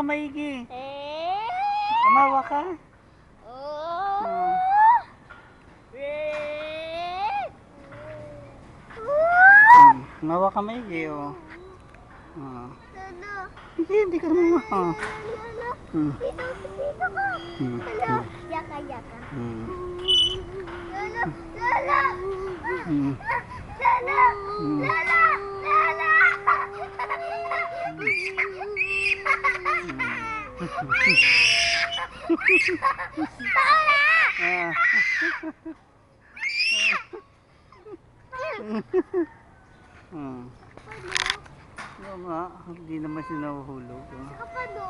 maigi. Umawa ka. Umawa ka maigi, oh. Hindi ka naman. Yaka, yaka. Oo nga, hindi naman siya nahuhulog. Kapado.